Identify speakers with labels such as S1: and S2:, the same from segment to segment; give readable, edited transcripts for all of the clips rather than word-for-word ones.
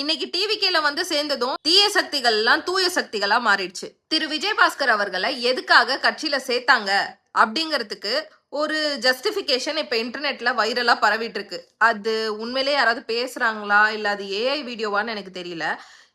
S1: இன்னைக்கு டிவிகேல வந்து சேர்ந்ததும் தீய சக்திகள் எல்லாம் தூய சக்திகளா மாறிடுச்சு. திரு விஜயபாஸ்கர் அவர்களை எதுக்காக கட்சியில சேர்த்தாங்க அப்படிங்கறதுக்கு ஒரு ஜஸ்டிபிகேஷன் இப்ப இன்டர்நெட்ல வைரலா பரவிட்டு இருக்கு. அது உண்மையிலேயே யாராவது பேசுறாங்களா இல்ல அது ஏஐ வீடியோவான்னு எனக்கு தெரியல.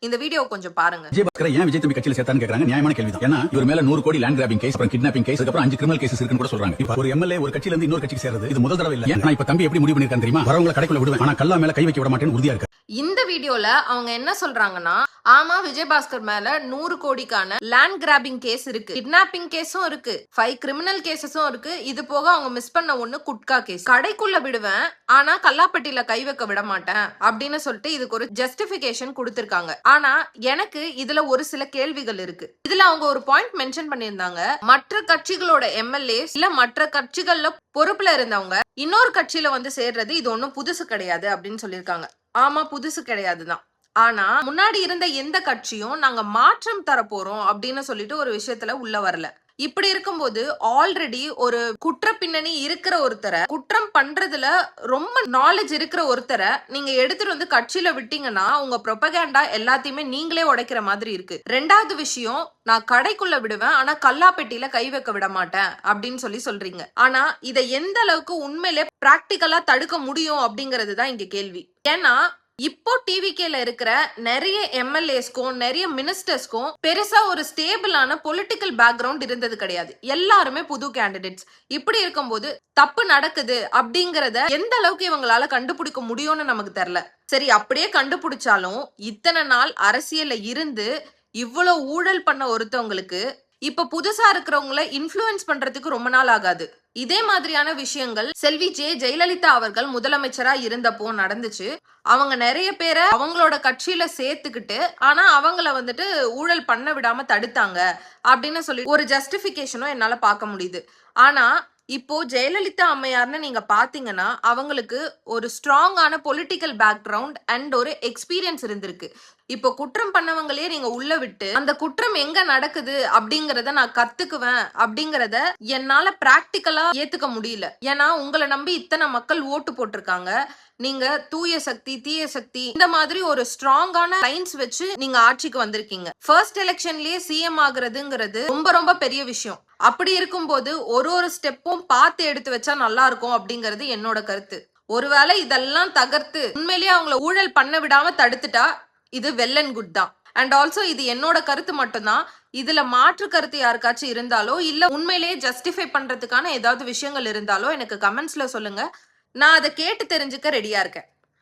S1: இந்த வீடியோ கொஞ்சம் பாருங்க.
S2: விஜயபாஸ்கரை ஏன் விஜய் தம்பி கட்சியில சேர்த்தான்னு கேக்குறாங்க. நியாயமான கேள்விதான். ஏன்னா இவர் மேல 100 கோடி லேண்ட் கிராபிங் கேஸ், அப்புறம் கிட்னாப்பிங் கேஸ், அப்புறம் 5 கிரிமினல் கேசஸ் இருக்குன்னு கூட சொல்றாங்க. இப்ப ஒரு எம்எல்ஏ ஒரு கட்சியில இருந்து இன்னொரு கட்சிக்கு சேர்றது இது முதல் தடவை இல்ல. ஆனா இப்ப தம்பி எப்படி முடிவு பண்ணிருக்கான்னு தெரியுமா? வரவங்களை கடைக்குள்ள விடுவேன், ஆனா கல்லா மேல கை வைக்க விட மாட்டேன்னு உறுதியா இருக்கு.
S1: இந்த வீடியோல அவங்க என்ன சொல்றாங்கன்னா, ஆமா விஜயபாஸ்கர் மேல 100 கோடிக்கான லேண்ட் கிராபிங் கேஸ் இருக்கு, கிட்னாப்பிங் கேஸும் இருக்கு, 5 கிரிமினல் கேசஸும் இருக்கு. இது போக அவங்க மிஸ் பண்ண ஒண்ணு குட்கா கேஸ். கடைக்குள்ள விடுவேன் ஆனா கல்லாப்பட்டியில கை வைக்க விட மாட்டேன் அப்படின்னு சொல்லிட்டு இதுக்கு ஒரு ஜஸ்டிபிகேஷன் கொடுத்திருக்காங்க. ஆனா எனக்கு இதுல ஒரு சில கேள்விகள் இருக்கு. இதுல அவங்க ஒரு பாயிண்ட் மென்ஷன் பண்ணியிருந்தாங்க, மற்ற கட்சிகளோட எம்எல்ஏ இல்ல மற்ற கட்சிகள்ல பொறுப்புல இருந்தவங்க இன்னொரு கட்சியில வந்து சேர்றது இது ஒன்னும் புதுசு கிடையாது அப்படின்னு சொல்லியிருக்காங்க. ஆமா, புதுசு கிடையாதுதான். ஆனா முன்னாடி இருந்த எந்த கட்சியும் நாங்க மாற்றம் தர போறோம் அப்படின்னு சொல்லிட்டு ஒரு விஷயத்துல உள்ள வரல. இப்படி இருக்கும்போது ஆல்ரெடி ஒரு குற்ற பின்னணி இருக்கிற ஒருத்தரை, குற்றம் பண்றதுல ரொம்ப நாலேஜ் இருக்கிற ஒருத்தரை நீங்க எடுத்துட்டு வந்து கட்சியில விட்டீங்கன்னா உங்க ப்ரொபகேண்டா எல்லாத்தையுமே நீங்களே உடைக்கிற மாதிரி இருக்கு. ரெண்டாவது விஷயம், நான் கடைக்குள்ள விடுவேன் ஆனா கல்லாப்பெட்டியில கை வைக்க விட மாட்டேன் அப்படின்னு சொல்றீங்க. ஆனா இதை எந்த அளவுக்கு உண்மையிலே பிராக்டிக்கலா தடுக்க முடியும் அப்படிங்கிறது தான் இங்க கேள்வி. ஏன்னா இப்போ டிவிகேல இருக்கிற நிறைய எம்எல்ஏஸ்க்கும் நிறைய மினிஸ்டர்ஸ்க்கும் பெருசா ஒரு ஸ்டேபிளான பொலிட்டிக்கல் பேக்ரவுண்ட் இருந்தது கிடையாது. எல்லாருமே புது கேண்டிடேட்ஸ். இப்படி இருக்கும்போது தப்பு நடக்குது அப்படிங்கறத எந்த அளவுக்கு இவங்களால கண்டுபிடிக்க முடியும்னு நமக்கு தெரியல. சரி, அப்படியே கண்டுபிடிச்சாலும் இத்தனை நாள் அரசியல்ல இருந்து இவ்வளவு ஊழல் பண்ண ஒருத்தவங்களுக்கு இப்ப புதுசா இருக்கிறவங்கள இன்ஃப்ளூயன்ஸ் பண்றதுக்கு ரொம்ப நாள் ஆகாது. இதே மாதிரியான விஷயங்கள் செல்வி ஜெயலலிதா அவர்கள் முதலமைச்சரா இருந்தப்போ நடந்துச்சு. அவங்க நிறைய பேரை அவங்களோட கட்சியில சேர்த்துக்கிட்டு ஆனா அவங்கள வந்துட்டு ஊழல் பண்ண விடாம தடுத்தாங்க அப்படின்னு சொல்லி ஒரு ஜஸ்டிபிகேஷனும் என்னால பார்க்க முடியுது. ஆனா இப்போ ஜெயலலிதா அம்மையார்னு நீங்க பாத்தீங்கன்னா அவங்களுக்கு ஒரு ஸ்ட்ராங்கான பொலிட்டிக்கல் பேக்ரவுண்ட் அண்ட் ஒரு எக்ஸ்பீரியன்ஸ் இருந்திருக்கு. இப்போ குற்றம் பண்ணவங்களே நீங்க உள்ள விட்டு அந்த குற்றம் எங்க நடக்குது அப்படிங்கறத நான் கத்துக்குவேன் அப்படிங்கறத என்னால பிராக்டிக்கலா ஏத்துக்க முடியல. ஏன்னா உங்களை நம்பி இத்தனை மக்கள் ஓட்டு போட்டிருக்காங்க. நீங்க தூய சக்தி தீய சக்தி இந்த மாதிரி ஒரு ஸ்ட்ராங்கான லைன்ஸ் வச்சு நீங்க ஆட்சிக்கு வந்திருக்கீங்க. ஃபர்ஸ்ட் எலெக்ஷன்லயே சிஎம் ஆகுறதுங்கிறது ரொம்ப ரொம்ப பெரிய விஷயம். அப்படி இருக்கும்போது ஒரு ஸ்டெப்பும் பார்த்து எடுத்து வச்சா நல்லா இருக்கும் அப்படிங்கிறது என்னோட கருத்து. ஒருவேளை இதெல்லாம் தகர்த்து உண்மையிலேயே அவங்கள ஊழல் பண்ண விடாம தடுத்துட்டா இது வெல் அண்ட் குட் தான். அண்ட் ஆல்சோ இது என்னோட கருத்து மட்டும்தான். இதுல மாற்று கருத்து யாருக்காச்சும் இருந்தாலோ இல்ல உண்மையிலேயே ஜஸ்டிஃபை பண்றதுக்கான ஏதாவது விஷயங்கள் இருந்தாலோ எனக்கு கமெண்ட்ஸ்ல சொல்லுங்க. நான் அதை கேட்டு தெரிஞ்சுக்க ரெடியா இருக்கேன்.